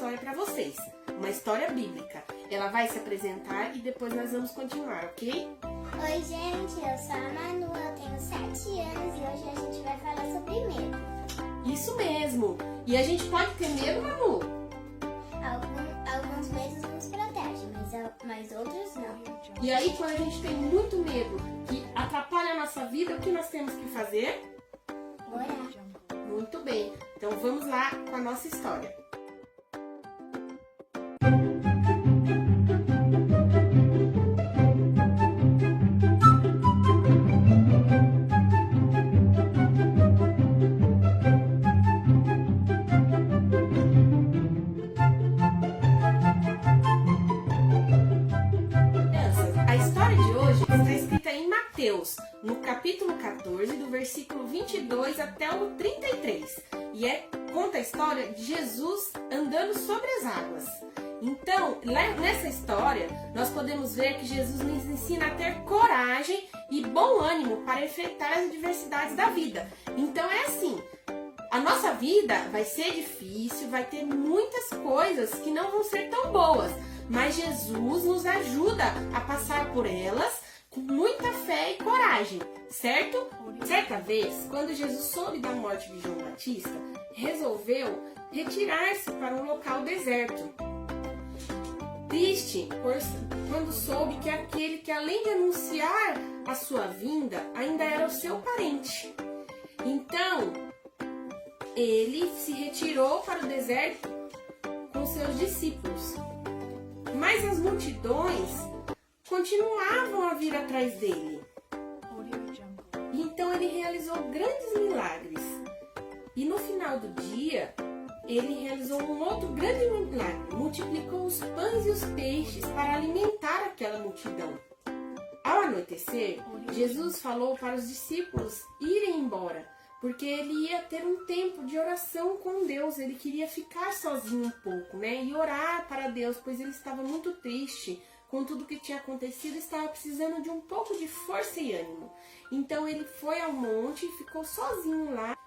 história para vocês, uma história bíblica. Ela vai se apresentar e depois nós vamos continuar, ok? Oi, gente, eu sou a Manu, eu tenho 7 anos e hoje a gente vai falar sobre medo. Isso mesmo! E a gente pode ter medo, Manu? Alguns medos nos protegem, mas outros não. E aí, quando a gente tem muito medo que atrapalha a nossa vida, o que nós temos que fazer? Orar. Muito bem, então vamos lá com a nossa história. Mateus, no capítulo 14, do versículo 22 até o 33. E conta a história de Jesus andando sobre as águas. Então, nessa história, nós podemos ver que Jesus nos ensina a ter coragem e bom ânimo para enfrentar as adversidades da vida. Então é assim, a nossa vida vai ser difícil, vai ter muitas coisas que não vão ser tão boas, mas Jesus nos ajuda a passar por elas com muita fé e coragem, certo? Certa vez, quando Jesus soube da morte de João Batista, resolveu retirar-se para um local deserto. Triste, quando soube que aquele que além de anunciar a sua vinda, ainda era o seu parente. Então, ele se retirou para o deserto com seus discípulos. Mas as multidões continuavam a vir atrás dele. Então ele realizou grandes milagres. E no final do dia, ele realizou um outro grande milagre. Multiplicou os pães e os peixes para alimentar aquela multidão. Ao anoitecer, Jesus falou para os discípulos irem embora, porque ele ia ter um tempo de oração com Deus. Ele queria ficar sozinho um pouco, né? E orar para Deus, pois ele estava muito triste com tudo que tinha acontecido, estava precisando de um pouco de força e ânimo. Então ele foi ao monte e ficou sozinho lá.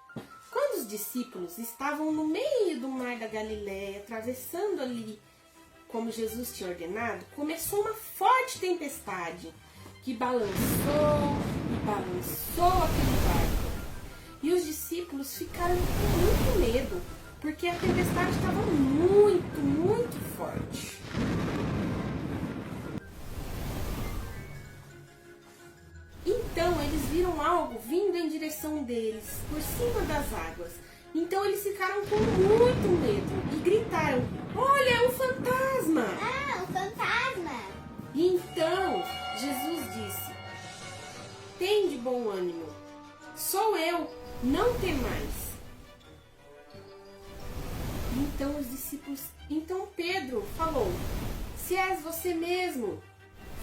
Quando os discípulos estavam no meio do mar da Galileia, atravessando ali como Jesus tinha ordenado, começou uma forte tempestade que balançou e balançou aquele barco. E os discípulos ficaram com muito medo, porque a tempestade estava muito, muito forte. Então eles viram algo vindo em direção deles, por cima das águas. Então eles ficaram com muito medo e gritaram: "Olha, é um fantasma!" Ah, um fantasma! E então Jesus disse: "Tem de bom ânimo, sou eu, não temais." Então os discípulos, então Pedro falou: "Se és você mesmo,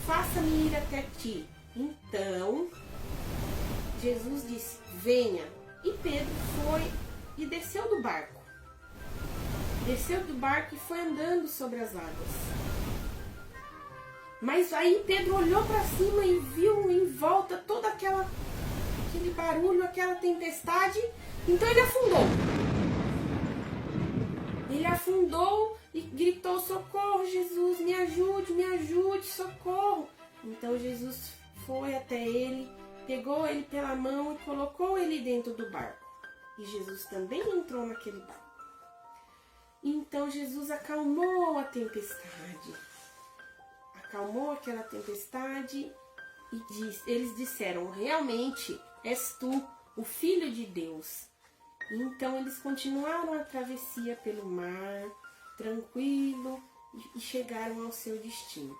faça-me ir até ti." Então, Jesus disse: "Venha." E Pedro foi e desceu do barco. Desceu do barco e foi andando sobre as águas. Mas aí Pedro olhou para cima e viu em volta todo aquele barulho, aquela tempestade. Então ele afundou. Ele afundou e gritou: "Socorro, Jesus, me ajude, socorro." Então Jesus foi até ele, pegou ele pela mão e colocou ele dentro do barco. E Jesus também entrou naquele barco. Então Jesus acalmou a tempestade. Acalmou aquela tempestade e eles disseram: "Realmente és tu, o Filho de Deus." Então eles continuaram a travessia pelo mar, tranquilo, e chegaram ao seu destino.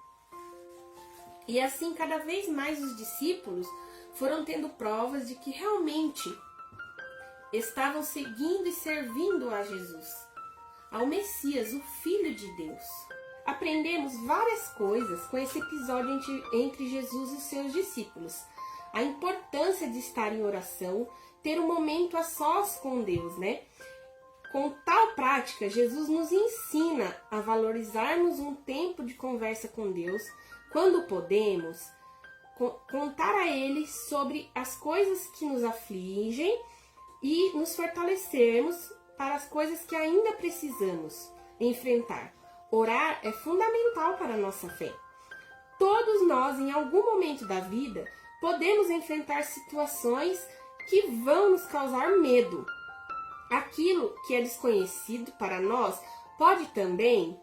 E assim, cada vez mais os discípulos foram tendo provas de que realmente estavam seguindo e servindo a Jesus, ao Messias, o Filho de Deus. Aprendemos várias coisas com esse episódio entre Jesus e os seus discípulos. A importância de estar em oração, ter um momento a sós com Deus, né? Com tal prática, Jesus nos ensina a valorizarmos um tempo de conversa com Deus, quando podemos contar a Ele sobre as coisas que nos afligem e nos fortalecermos para as coisas que ainda precisamos. enfrentar. Orar é fundamental para a nossa fé. Todos nós, em algum momento da vida, podemos enfrentar situações que vão nos causar medo. Aquilo que é desconhecido para nós pode também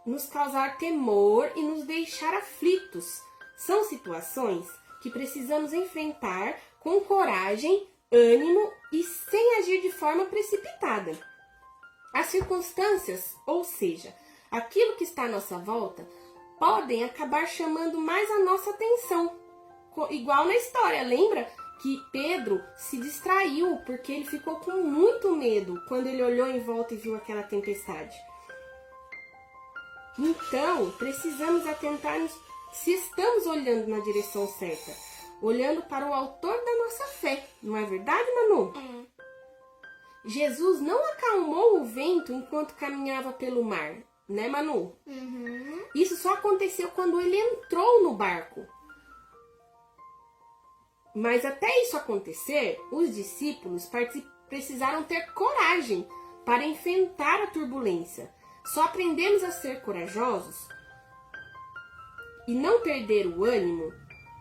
nos causar temor e nos deixar aflitos. São situações que precisamos enfrentar com coragem, ânimo e sem agir de forma precipitada. As circunstâncias, ou seja, aquilo que está à nossa volta, podem acabar chamando mais a nossa atenção. Igual na história, lembra que Pedro se distraiu porque ele ficou com muito medo quando ele olhou em volta e viu aquela tempestade. Então, precisamos atentar-nos se estamos olhando na direção certa, olhando para o autor da nossa fé. Não é verdade, Manu? Jesus não acalmou o vento enquanto caminhava pelo mar, né, Manu? Isso só aconteceu quando ele entrou no barco. Mas até isso acontecer, os discípulos precisaram ter coragem para enfrentar a turbulência. Só aprendemos a ser corajosos e não perder o ânimo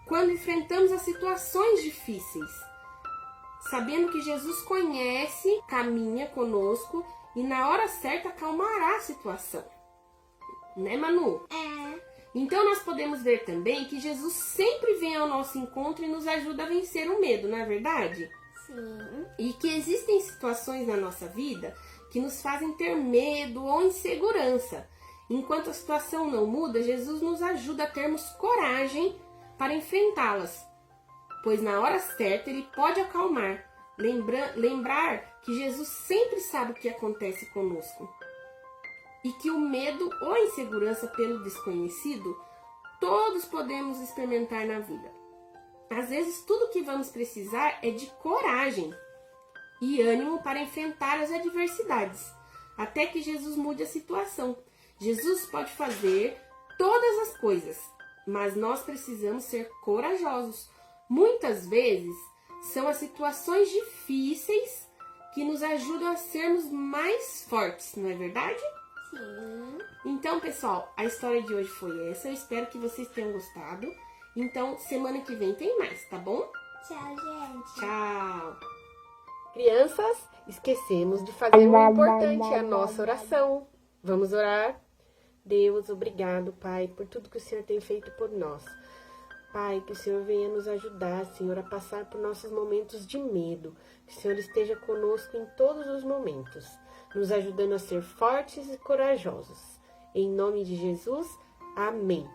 quando enfrentamos as situações difíceis, sabendo que Jesus conhece, caminha conosco e na hora certa acalmará a situação. Né, Manu? Então nós podemos ver também que Jesus sempre vem ao nosso encontro e nos ajuda a vencer o medo, não é verdade? Sim. E que existem situações na nossa vida que nos fazem ter medo ou insegurança. Enquanto a situação não muda, Jesus nos ajuda a termos coragem para enfrentá-las, pois na hora certa Ele pode acalmar. Lembrar que Jesus sempre sabe o que acontece conosco. E que o medo ou a insegurança pelo desconhecido, todos podemos experimentar na vida. Às vezes, tudo que vamos precisar é de coragem e ânimo para enfrentar as adversidades, até que Jesus mude a situação. Jesus pode fazer todas as coisas, mas nós precisamos ser corajosos. Muitas vezes, são as situações difíceis que nos ajudam a sermos mais fortes, não é verdade? Sim. Então, pessoal, a história de hoje foi essa. Eu espero que vocês tenham gostado. Então, semana que vem tem mais, tá bom? Tchau, gente. Tchau! Crianças, esquecemos de fazer o importante, a nossa oração. Vamos orar? Deus, obrigado, Pai, por tudo que o Senhor tem feito por nós. Pai, que o Senhor venha nos ajudar, Senhor, a passar por nossos momentos de medo. Que o Senhor esteja conosco em todos os momentos, nos ajudando a ser fortes e corajosos. Em nome de Jesus, amém.